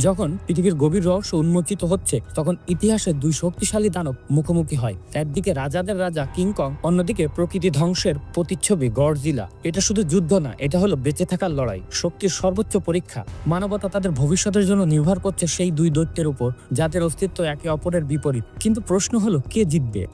যখন পৃথিবীর গভীর রহস্য উন্মোচিত হচ্ছে তখন ইতিহাসের দুই শক্তিশালী দানব মুখোমুখি হয়। একদিকে রাজাদের রাজা কিং কং, অন্যদিকে প্রকৃতি ধ্বংসের প্রতিচ্ছবি গডজিলা। এটা শুধু যুদ্ধ না, এটা হলো বেঁচে থাকার লড়াই, শক্তির সর্বোচ্চ পরীক্ষা। মানবতা তাদের ভবিষ্যতের জন্য নির্ভর করছে সেই দুই দৈত্যের উপর, যাদের অস্তিত্ব একে অপরের বিপরীত। কিন্তু প্রশ্ন হলো, কে জিতবে?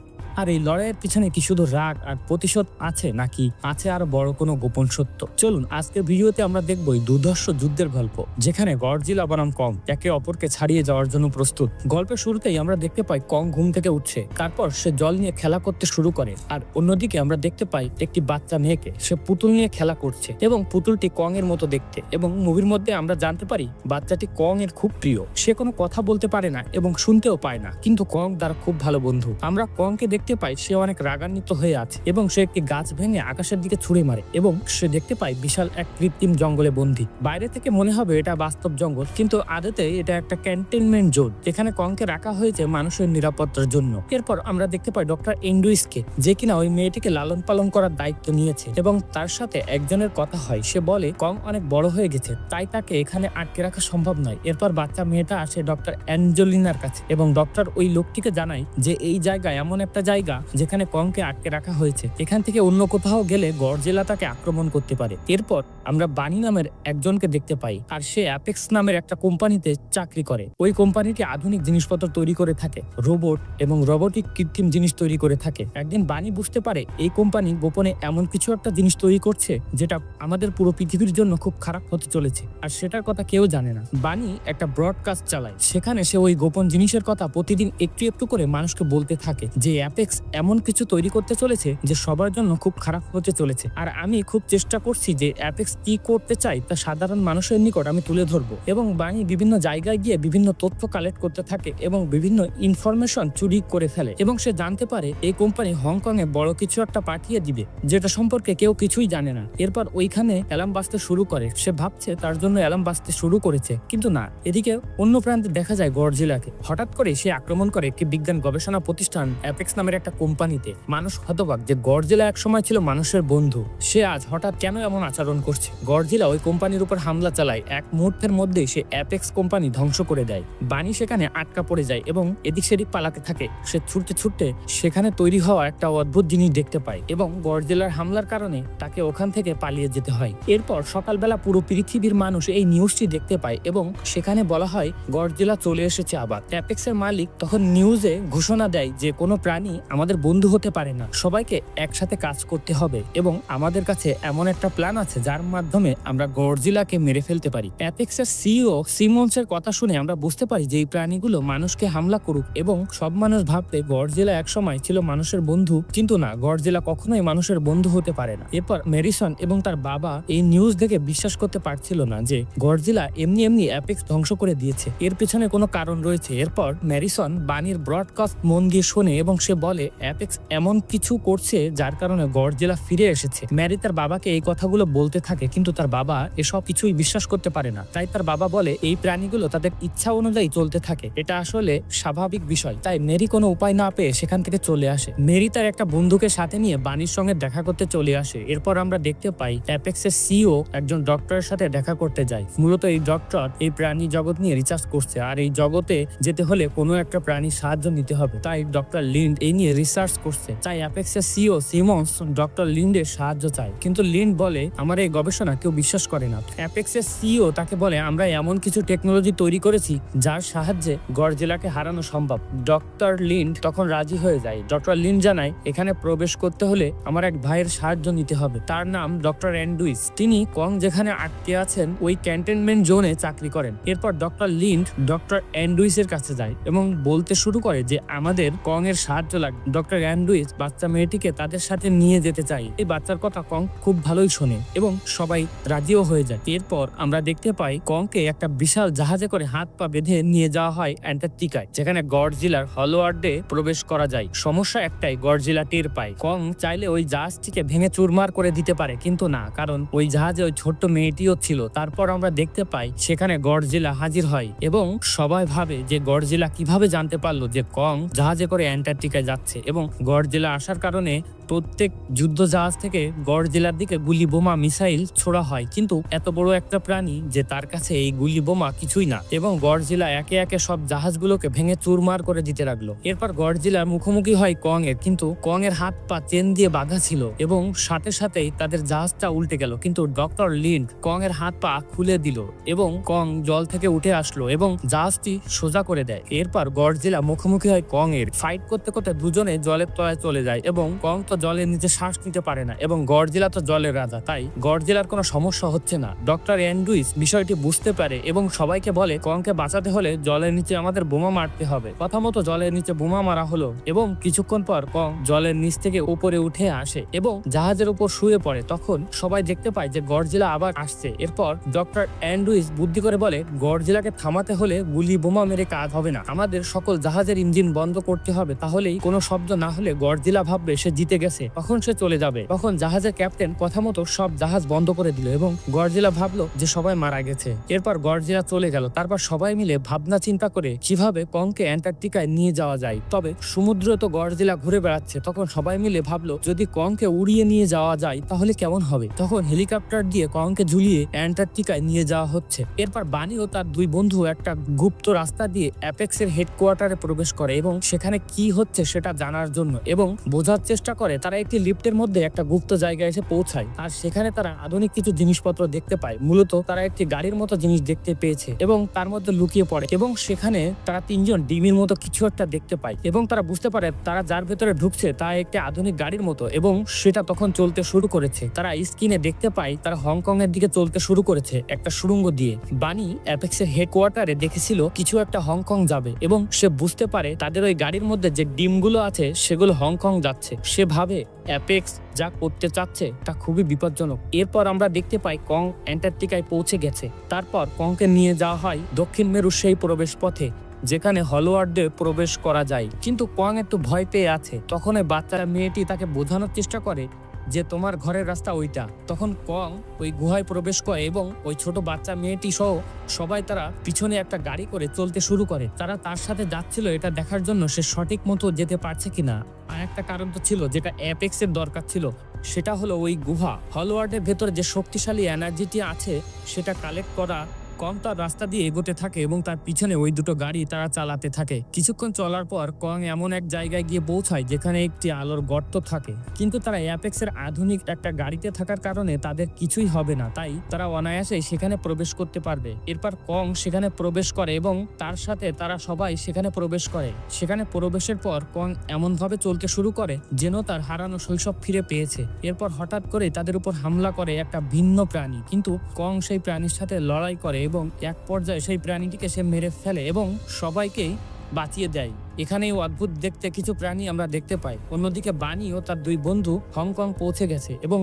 আর এই লড়াইয়ের পিছনে কি শুধু রাগ আর প্রতিশোধ আছে, নাকি আছে আরো বড় কোনো গোপন সত্য? চলুন আজকের ভিডিওতে আমরা দেখবো এই দুর্ধর্ষ যুদ্ধের গল্প, যেখানে গডজিলা বনাম কং একে অপরকে ছাড়িয়ে যাওয়ার জন্য প্রস্তুত। গল্পের শুরুতেই আমরা দেখতে পাই কং ঘুম থেকে উঠছে, তারপর সে জল নিয়ে খেলা করতে শুরু করে। আর অন্যদিকে আমরা দেখতে পাই একটি বাচ্চা মেয়েকে, সে পুতুল নিয়ে খেলা করছে এবং পুতুলটি কং এর মতো দেখতে। এবং মুভির মধ্যে আমরা জানতে পারি বাচ্চাটি কং এর খুব প্রিয়। সে কোনো কথা বলতে পারে না এবং শুনতেও পায় না, কিন্তু কং তার খুব ভালো বন্ধু। আমরা কংকে দেখতে পাই সে অনেক রাগান্বিত হয়ে আছে এবং সে একটি গাছ ভেঙে আকাশের দিকে ছুঁড়ে মারে এবং সে দেখতে পায় বিশাল এক কৃত্রিম জঙ্গলে বন্দী। বাইরে থেকে মনে হবে এটা বাস্তব জঙ্গল, কিন্তু আদতে এটা একটা ক্যান্টনমেন্ট জোন, যেখানে কংকে রাখা হয়েছে মানুষের নিরাপত্তার জন্য। এরপর আমরা দেখতে পাই ডক্টর এন্ডুইসকে, যে কিনা ওই মেয়েটিকে লালন পালন করার দায়িত্ব নিয়েছে এবং তার সাথে একজনের কথা হয়। সে বলে কং অনেক বড় হয়ে গেছে, তাই তাকে এখানে আটকে রাখা সম্ভব নয়। এরপর বাচ্চা মেয়েটা আসে ডক্টর অ্যাঞ্জেলিনার কাছে এবং ডক্টর ওই লোকটিকে জানায় যে এই জায়গা এমন একটা জায়গা যেখানে কংকে আটকে রাখা হয়েছে, এখান থেকে অন্য কোথাও গেলে গডজিলা তাকে আক্রমণ করতে পারে। এরপর আমরা বানি নামের একজনকে দেখতে পাই, আর সে অ্যাপেক্স নামের একটা কোম্পানিতে চাকরি করে। ওই কোম্পানিটি আধুনিক জিনিসপত্র তৈরি করে থাকে, রোবট এবং রোবোটিক কৃত্রিম জিনিস তৈরি করে থাকে। একদিন বানি বুঝতে পারে এই কোম্পানি গোপনে এমন কিছু একটা জিনিস তৈরি করছে যেটা আমাদের পুরো পৃথিবীর জন্য খুব খারাপ হতে চলেছে, আর সেটার কথা কেউ জানে না। বানি একটা ব্রডকাস্ট চালায়, সেখানে সে ওই গোপন জিনিসের কথা প্রতিদিন একটু একটু করে মানুষকে বলতে থাকে যে অ্যাপেক্স এমন কিছু তৈরি করতে চলেছে যে সবার জন্য খুব খারাপ হতে চলেছে। আর আমি খুব চেষ্টা করছি যে অ্যাপেক্স কি করতে চাই তা সাধারণ মানুষের নিকট আমি তুলে ধরবো। এবং বানি বিভিন্ন জায়গায় গিয়ে বিভিন্ন তথ্য কালেক্ট করতে থাকে এবং বিভিন্ন ইনফরমেশন চুরি করে ফেলে এবং সে জানতে পারে এই কোম্পানি হংকং এ বড় কিছু একটা পাঠিয়ে দিবে, যেটা সম্পর্কে কেউ কিছুই জানে না। এরপর ওইখানে অ্যালার্ম বাজতে শুরু করে, সে ভাবছে তার জন্য অ্যালার্ম বাজতে শুরু করেছে, কিন্তু না। এদিকে অন্য প্রান্তে দেখা যায় গডজিলাকে। হঠাৎ করে সে আক্রমণ করে একটি বিজ্ঞান গবেষণা প্রতিষ্ঠান অ্যাপেক্স নামের একটা কোম্পানিতে। মানুষ হতবাক যে গডজিলা এক সময় ছিল মানুষের বন্ধু, সে আজ হঠাৎ কেন এমন আচরণ করছে। গডজিলা ওই কোম্পানির উপর হামলা চালায়, এক মুহূর্তের মধ্যেই সে অ্যাপেক্স কোম্পানি ধ্বংস করে দেয়। বানি সেখানে আটকা পড়ে যায় এবং এদিক সেদিক পালাতে থাকে। সে ছুটতে ছুটতে সেখানে তৈরি হওয়া একটা অদ্ভুত জিনিস দেখতে পায় এবং গডজিলার হামলার কারণে তাকে ওখান থেকে পালিয়ে যেতে হয়। এরপর সকালবেলা পুরো পৃথিবীর মানুষ এই নিউজটি দেখতে পায় এবং সেখানে বলা হয় গডজিলা চলে এসেছে আবার। অ্যাপেক্সের মালিক তখন নিউজে ঘোষণা দেয় যে কোনো প্রাণী আমাদের বন্ধু হতে পারে না, সবাইকে একসাথে কাজ করতে হবে এবং আমাদের কাছে এমন একটা প্ল্যান আছে যার মাধ্যমে আমরা গডজিলাকে মেরে ফেলতে পারি। অ্যাপেক্সের সিইও সিমন্সের কথা শুনে আমরা বুঝতে পারি যে এই প্রাণীগুলো মানুষকে হামলা করুক এবং সব মানুষ ভাববে গডজিলা একসময় ছিল মানুষের বন্ধু, কিন্তু না, গডজিলা কখনোই মানুষের বন্ধু হতে পারে না। এরপর ম্যারিসন এবং তার বাবা এই নিউজ দেখে বিশ্বাস করতে পারছিল না যে গডজিলা এমনি এমনি অ্যাপেক্স ধ্বংস করে দিয়েছে, এর পেছনে কোনো কারণ রয়েছে। এরপর ম্যারিসন বানির ব্রডকাস্ট মন দিয়ে শোনে এবং সে বলে অ্যাপেক্স এমন কিছু করছে যার কারণে গডজিলা ফিরে এসেছে। ম্যারি তার বাবাকে এই কথাগুলো বলতে থাকে, কিন্তু তার বাবা এসব কিছুই বিশ্বাস করতে পারে না। তাই তার বাবা বলে এই প্রাণীগুলো তাদের ইচ্ছা অনুযায়ী চলতে থাকে, এটা আসলে স্বাভাবিক বিষয়। তাই মেরি কোনো উপায় না পেয়ে সেখান থেকে চলে আসে। মেরি তার একটা বন্ধুকে সাথে নিয়ে বানির সঙ্গে দেখা করতে চলে আসে। এরপর আমরা দেখতে পাই অ্যাপেক্সের সিইও একজন ডক্টরের সাথে দেখা করতে যায়। মূলত এই ডক্টর এই প্রাণী জগৎ নিয়ে রিসার্চ করছে, আর এই জগতে যেতে হলে কোনো একটা প্রাণীর সাহায্য নিতে হবে। তাই ডক্টর লিন্ড এই নিয়ে রিসার্চ করছে। তাই অ্যাপেক্সের সিইও সিমন্স ডক্টর লিন্ডের সাহায্য চায়, কিন্তু লিন্ড বলে আমার এই গবেষণা কেউ বিশ্বাস করে না। অ্যাপেক্সের সিইও তাকে বলে আমরা এমন কিছু টেকনোলজি তৈরি করেছি যার সাহায্যে গডজিলাকে হারানো সম্ভব। ডক্টর লিন্ড তখন রাজি হয়ে যায়। ডক্টর লিন্ড জানায় এখানে প্রবেশ করতে হলে আমার এক ভাইয়ের সাহায্য নিতে হবে, তার নাম ডক্টর অ্যান্ডুইস। তিনি কং যেখানে আটকে আছেন ওই ক্যান্টনমেন্ট জোনে চাকরি করেন। এরপর ডক্টর লিন্ড ডক্টর অ্যান্ডুইসের কাছে যায় এবং বলতে শুরু করে যে আমাদের কং এর সাহায্য লাগবে। ডক্টর অ্যান্ডুইস বাচ্চা মেয়েটিকে তাদের সাথে নিয়ে যেতে চাই। এই বাচ্চার কথা কং খুব ভালোই শোনে এবং সবাই রাজিও হয়ে যায়। এরপর আমরা দেখতে পাই কংকে একটা বিশাল জাহাজে করে হাত পা বেঁধে নিয়ে যাওয়া হয় অ্যান্টার্কটিকায়, যেখানে গডজিলার হলওয়ার্ডে প্রবেশ করা যায়। সমস্যা একটাই, গডজিলা টের পায়। কং চাইলে ওই জাহাজটিকে ভেঙে চুরমার করে দিতে পারে, কিন্তু না, কারণ ওই জাহাজে ওই ছোট্ট মেয়েটিও ছিল। তারপর আমরা দেখতে পাই সেখানে গডজিলা হাজির হয় এবং সবাই ভাবে যে গডজিলা কিভাবে জানতে পারলো যে কং জাহাজে করে অ্যান্টার্কটিকায় যাচ্ছে। যাচ্ছে এবং গডজিলা আসার কারণে প্রত্যেক যুদ্ধ জাহাজ থেকে গডজিলার দিকে গুলি বোমা মিসাইল ছোড়া হয়, কিন্তু এত বড় একটা প্রাণী যে তার কাছে এই গুলি বোমা কিছুই না এবং গডজিলা একে একে সব জাহাজগুলোকে ভেঙে চুরমার করে দিতে লাগলো। এরপর গডজিলার মুখোমুখি হয় কং এর, কিন্তু কং এর হাত পা চেন দিয়ে বাঁধা ছিল এবং সাথে সাথেই তাদের জাহাজটা উল্টে গেল, কিন্তু ডক্টর লিন্ড কং এর হাত পা খুলে দিল এবং কং জল থেকে উঠে আসলো এবং জাহাজটি সোজা করে দেয়। এরপর গডজিলা মুখোমুখি হয় কং এর। ফাইট করতে করতে দুজনে জলের তলায় চলে যায় এবং কং তো জলের নিচে শ্বাস নিতে পারে না এবং গডজিলা তো জলের রাজা, তাই গডজিলার কোনো সমস্যা হচ্ছে না। ডক্টর অ্যান্ড্রুইস বিষয়টি বুঝতে পারে এবং সবাইকে বলে কংকে বাঁচাতে হলে জলের নিচে আমাদের বোমা মারতে হবে। কথা মতো জলের নিচে বোমা মারা হলো এবং কিছুক্ষণ পর কং জলের নিচ থেকে উপরে উঠে আসে এবং জাহাজের উপর শুয়ে পড়ে। তখন সবাই দেখতে পায় যে গডজিলা আবার আসছে। এরপর ডক্টর অ্যান্ড্রুইস বুদ্ধি করে বলে গডজিলাকে থামাতে হলে গুলি বোমা মেরে কাজ হবে না, আমাদের সকল জাহাজের ইঞ্জিন বন্ধ করতে হবে, তাহলেই কোনো শব্দ না হলে গডজিলা ভাববে সে জিতে গেছে, তখন সে চলে যাবে। তখন জাহাজের ক্যাপ্টেন কথা মতো সব জাহাজ বন্ধ করে দিল এবং গডজিলা ভাবলো যে সবাই মারা গেছে। এরপর গডজিলা চলে গেল। তারপর সবাই মিলে ভাবনা চিন্তা করে কিভাবে কংকে অ্যান্টার্কটিকায় নিয়ে যাওয়া যায়। তবে সমুদ্রে তো গডজিলা ঘুরে বেড়াচ্ছে, তখন সবাই মিলে ভাবলো যদি কংকে উড়িয়ে নিয়ে যাওয়া যায় তাহলে কেমন হবে। তখন হেলিকপ্টার দিয়ে কংকে ঝুলিয়ে অ্যান্টার্কটিকায় নিয়ে যাওয়া হচ্ছে। এরপর বানি ও তার দুই বন্ধু একটা গুপ্ত রাস্তা দিয়ে অ্যাপেক্সের হেডকোয়ার্টারে প্রবেশ করে এবং সেখানে কি হচ্ছে সেটা জানার জন্য এবং বোঝার চেষ্টা করে। তারা একটি লিফটের মধ্যে একটা গুপ্ত জায়গায় এসে পৌঁছায় আর সেখানে তারা আধুনিক কিছু জিনিসপত্র দেখতে পায়। মূলত তারা একটি গাড়ির মতো জিনিস দেখতে পেয়েছে এবং তার মধ্যে লুকিয়ে পড়ে এবং সেখানে তারা তিনজন ডিমির মতো কিছু একটা দেখতে পায় এবং তারা বুঝতে পারে তারা যার ভেতরে ঢুকছে তা একটি আধুনিক গাড়ির মতো এবং সেটা তখন চলতে শুরু করেছে। তারা স্ক্রিনে দেখতে পায় তারা হংকং এর দিকে চলতে শুরু করেছে একটা সুড়ঙ্গ দিয়ে। বানি অ্যাপেক্সের হেডকোয়ার্টারে দেখেছিল কিছু একটা হংকং যাবে এবং সে বুঝতে পারে তাদের ওই গাড়ির মধ্যে যে ডিমগুলো আছে সেগুলো হংকং যাচ্ছে। সে ভাবে অ্যাপেক্স যা করতে চাচ্ছে তা খুবই বিপজ্জনক। এরপর আমরা দেখতে পাই কং অ্যান্টার্কটিকায় পৌঁছে গেছে। তারপর কংকে নিয়ে যাওয়া হয় দক্ষিণ মেরুর সেই প্রবেশ পথে যেখানে হলওয়ার্ডে প্রবেশ করা যায়, কিন্তু কং একটু ভয় পেয়ে আছে। তখন ওই বাচ্চা মেয়েটি তাকে বোঝানোর চেষ্টা করে যে তোমার ঘরের রাস্তা ওইটা। তখন কং ওই গুহায় প্রবেশ করে এবং ওই ছোট বাচ্চা মেয়েটি সহ সবাই তারা পিছনে একটা গাড়ি করে চলতে শুরু করে। তারা তার সাথে যাচ্ছিল এটা দেখার জন্য সে সঠিক মতো যেতে পারছে কিনা। আর একটা কারণ তো ছিল যেটা অ্যাপেক্সের দরকার ছিল, সেটা হলো ওই গুহা। হলওয়ার্ডের ভেতরে যে শক্তিশালী এনার্জিটি আছে সেটা কালেক্ট করা। কং তার রাস্তা দিয়ে এগোতে থাকে এবং তার পিছনে ওই দুটো গাড়ি তারা চালাতে থাকে। কিছুক্ষণ চলার পর কং এমন এক জায়গায় গিয়ে পৌঁছায় যেখানে একটি আলোর গর্ত থাকে, কিন্তু তারা অ্যাপেক্সের আধুনিক একটা গাড়িতে থাকার কারণে তাদের কিছুই হবে না, তাই তারা অনায়াসেই সেখানে প্রবেশ করতে পারবে। এরপর কং সেখানে প্রবেশ করে এবং তার সাথে তারা সবাই সেখানে প্রবেশ করে। সেখানে প্রবেশের পর কং এমন ভাবে চলতে শুরু করে যেন তার হারানো শৈশব ফিরে পেয়েছে। এরপর হঠাৎ করে তাদের উপর হামলা করে একটা ভিন্ন প্রাণী, কিন্তু কং সেই প্রাণীর সাথে লড়াই করে এবং এক পর্যায়ে সেই প্রাণীটিকে সে মেরে ফেলে এবং সবাইকেই বাঁচিয়ে দেয়। এখানেই অদ্ভুত দেখতে কিছু প্রাণী আমরা দেখতে পাই। অন্যদিকে বানি ও তার দুই বন্ধু হংকং পৌঁছে গেছে এবং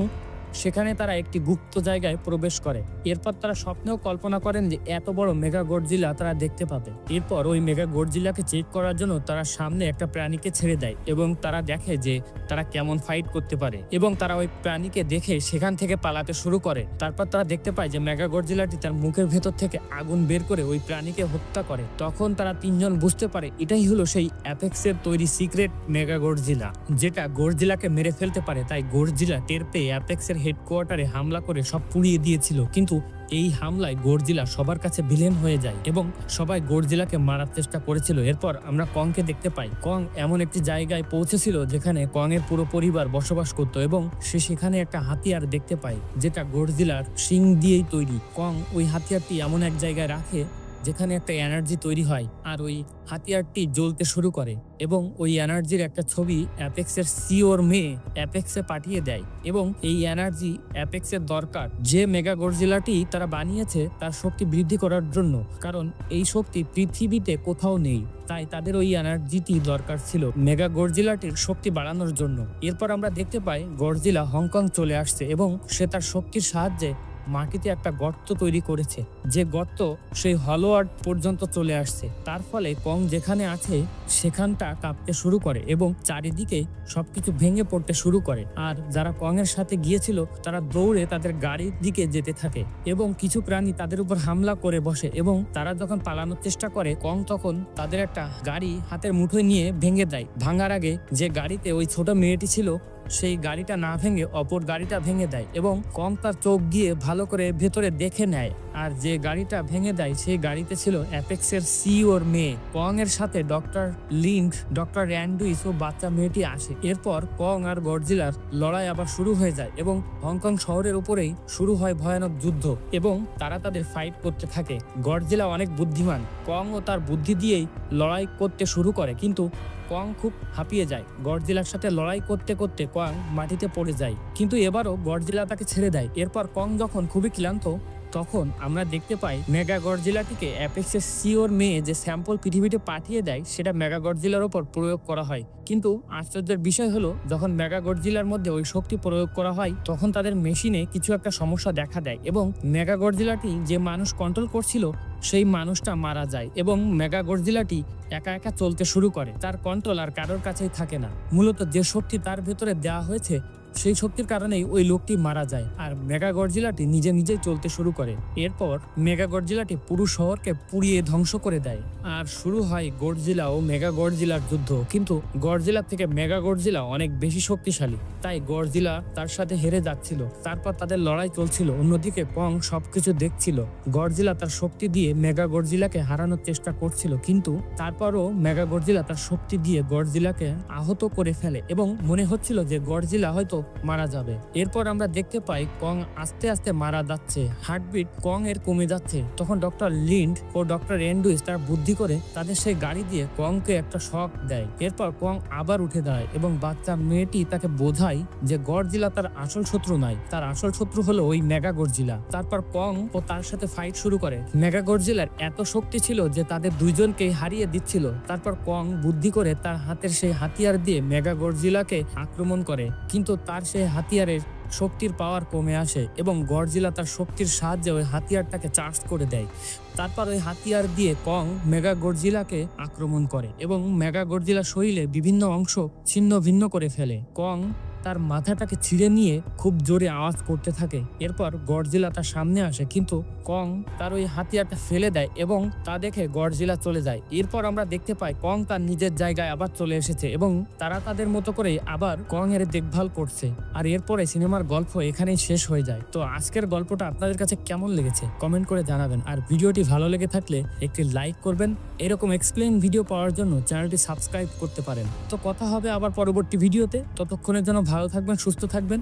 সেখানে তারা একটি গুপ্ত জায়গায় প্রবেশ করে। এরপর তারা স্বপ্নেও কল্পনা করেন যে এত বড় মেগা গডজিলা তারা দেখতে পাবে। এরপর ওই মেগা গডজিলাকে চেক করার জন্য তারা সামনে একটা প্রাণীকে ছেড়ে দেয় এবং তারা দেখে যে তারা কেমন ফাইট করতে পারে এবং তারা ওই প্রাণীকে দেখে সেখান থেকে পালাতে শুরু করে। তারপর তারা দেখতে পায় যে মেগা গডজিলাটি তার মুখের ভেতর থেকে আগুন বের করে ওই প্রাণীকে হত্যা করে। তখন তারা তিনজন বুঝতে পারে এটাই হলো সেই অ্যাপেক্সের তৈরি সিক্রেট মেগা গডজিলা, যেটা গডজিলাকে মেরে ফেলতে পারে। তাই গডজিলা টের পেয়ে অ্যাপেক্সের হেডকোয়ার্টারে হামলা করে সব পুড়িয়ে দিয়েছিল, কিন্তু এই হামলায় গডজিলা সবার কাছে ভিলেন হয়ে যায় এবং সবাই গডজিলাকে মারার চেষ্টা করেছিল। এরপর আমরা কংকে দেখতে পাই। কং এমন একটি জায়গায় পৌঁছেছিল যেখানে কং এর পুরো পরিবার বসবাস করত এবং সে সেখানে একটা হাতিয়ার দেখতে পায় যেটা গডজিলার শিং দিয়েই তৈরি। কং ওই হাতিয়ারটি এমন এক জায়গায় রাখে যেখানে একটা এনার্জি তৈরি হয় আর ওই হাতিয়ারটি জ্বলতে শুরু করে এবং ওই এনার্জির একটা ছবি অ্যাপেক্সের সিওর মেয়ে অ্যাপেক্সে পাঠিয়ে দেয় এবং এই এনার্জি অ্যাপেক্সের দরকার। যে মেগা গডজিলাটি তারা বানিয়েছে তার শক্তি বৃদ্ধি করার জন্য, কারণ এই শক্তি পৃথিবীতে কোথাও নেই, তাই তাদের ওই এনার্জিটি দরকার ছিল মেগা গডজিলাটির শক্তি বাড়ানোর জন্য। এরপর আমরা দেখতে পাই গডজিলা হংকং চলে আসছে এবং সে তার শক্তির সাহায্যে মাটিতে একটা গর্ত তৈরি করেছে যে গর্ত সেই হলওয়ার্ড পর্যন্ত চলে আসছে। তার ফলে কং যেখানে আছে সেখানটা কাঁপতে শুরু করে এবং চারিদিকে সবকিছু ভেঙে পড়তে শুরু করে। আর যারা কং এর সাথে গিয়েছিল তারা দৌড়ে তাদের গাড়ির দিকে যেতে থাকে এবং কিছু প্রাণী তাদের উপর হামলা করে বসে এবং তারা যখন পালানোর চেষ্টা করে কং তখন তাদের একটা গাড়ি হাতের মুঠোয় নিয়ে ভেঙে দেয়। ভাঙার আগে যে গাড়িতে ওই ছোট মেয়েটি ছিল সেই গাড়িটা না ভেঙে অপর গাড়িটা ভেঙে দেয় এবং কং তার চোখ দিয়ে ভালো করে ভেতরে দেখে নেয়। আর যে গাড়িটা ভেঙে দেয় সেই গাড়িতে ছিল অ্যাপেক্সের সিইওর মেয়ে। কং এর সাথে ডক্টর লিন্ড, ডক্টর র্যান্ডুইস ও বাচ্চা মেয়েটি আসে। এরপর কং আর গডজিলার লড়াই আবার শুরু হয়ে যায় এবং হংকং শহরের উপরেই শুরু হয় ভয়ানক যুদ্ধ এবং তারা তাদের ফাইট করতে থাকে। গডজিলা অনেক বুদ্ধিমান, কং ও তার বুদ্ধি দিয়েই লড়াই করতে শুরু করে, কিন্তু কং খুব হাঁপিয়ে যায়। গডজিলার সাথে লড়াই করতে করতে কং মাটিতে পড়ে যায়, কিন্তু এবারও গডজিলা তাকে ছেড়ে দেয়। এরপর কং যখন খুবই ক্লান্ত তখন আমরা দেখতে পাই মেগা গডজিলাটিকে অ্যাপেক্সের সিওর মেয়ে যে স্যাম্পল পৃথিবীতে পাঠিয়ে দেয় সেটা মেগা গডজিলার ওপর প্রয়োগ করা হয়। কিন্তু আশ্চর্যের বিষয় হলো যখন মেগা গডজিলার মধ্যে ওই শক্তি প্রয়োগ করা হয় তখন তাদের মেশিনে কিছু একটা সমস্যা দেখা দেয় এবং মেগা গডজিলাটি যে মানুষ কন্ট্রোল করছিল সেই মানুষটা মারা যায় এবং মেগা গডজিলাটি একা একা চলতে শুরু করে। তার কন্ট্রোল আর কারোর কাছেই থাকে না। মূলত যে শক্তি তার ভেতরে দেওয়া হয়েছে সেই শক্তির কারণেই ওই লোকটি মারা যায় আর মেগা গডজিলাটি নিজে নিজেই চলতে শুরু করে। এরপর মেগা গডজিলাটি পুরো শহরকে পুড়িয়ে ধ্বংস করে দেয় আর শুরু হয় গডজিলা ও মেগা গডজিলার যুদ্ধ। কিন্তু গডজিলা থেকে মেগা গডজিলা অনেক বেশি শক্তিশালী, তাই গডজিলা তার সাথে হেরে যাচ্ছিল। তারপর তাদের লড়াই চলছিল, অন্যদিকে কং সবকিছু দেখছিল। গডজিলা তার শক্তি দিয়ে মেগা গডজিলাকে হারানোর চেষ্টা করছিল, কিন্তু তারপরও মেগা গডজিলা তার শক্তি দিয়ে গডজিলাকে আহত করে ফেলে এবং মনে হচ্ছিল যে গডজিলা হয়তো মারা যাবে। এরপর আমরা দেখতে পাই কং আস্তে আস্তে মারা যাচ্ছে, হার্টবিট কং এর কমে যাচ্ছে। তখন ডক্টর লিন্ড ও ডক্টর র্যান্ডুইস তার বুদ্ধি করে তাদের সেই গাড়ি দিয়ে কংকে একটা শক দেয়। এরপর কং আবার উঠে দাঁড়ায় এবং বাচ্চা মেয়েটি তাকে বোঝায় যে গডজিলা তার আসল শত্রু নয়, তার আসল শত্রু হলো ওই মেগা গডজিলা। তারপর কং ও তার সাথে ফাইট শুরু করে। মেগা গডজিলার এত শক্তি ছিল যে তাদের দুইজনকেই হারিয়ে দিচ্ছিল। তারপর কং বুদ্ধি করে তার হাতের সেই হাতিয়ার দিয়ে মেগা গডজিলাকে আক্রমণ করে, কিন্তু তার সেই হাতিয়ারের শক্তির পাওয়ার কমে আসে এবং গডজিলা তার শক্তির সাহায্যে ওই হাতিয়ারটাকে চার্জ করে দেয়। তারপর ওই হাতিয়ার দিয়ে কং মেগা গডজিলাকে আক্রমণ করে এবং মেগা গডজিলার শরীরে বিভিন্ন অংশ ছিন্ন ভিন্ন করে ফেলে। কং তার মাথাটাকে ছিঁড়ে নিয়ে খুব জোরে আওয়াজ করতে থাকে। এরপর গডজিলা তার সামনে আসে, কিন্তু কং তার ওই হাতিয়ারটা ফেলে দেয় এবং তা দেখে গডজিলা চলে যায়। এরপর আমরা দেখতে পাই কং তার নিজের জায়গায় আবার চলে এসেছে এবং তারা তাদের মতো করে আবার কং এর দেখভাল করছে। আর এরপরে সিনেমার গল্প এখানেই শেষ হয়ে যায়। তো আজকের গল্পটা আপনাদের কাছে কেমন লেগেছে কমেন্ট করে জানাবেন, আর ভিডিওটি ভালো লেগে থাকলে একটি লাইক করবেন। এরকম এক্সপ্লেইন ভিডিও পাওয়ার জন্য চ্যানেলটি সাবস্ক্রাইব করতে পারেন। তো কথা হবে আবার পরবর্তী ভিডিওতে, ততক্ষণের জন্য ভালো থাকবেন, সুস্থ থাকবেন।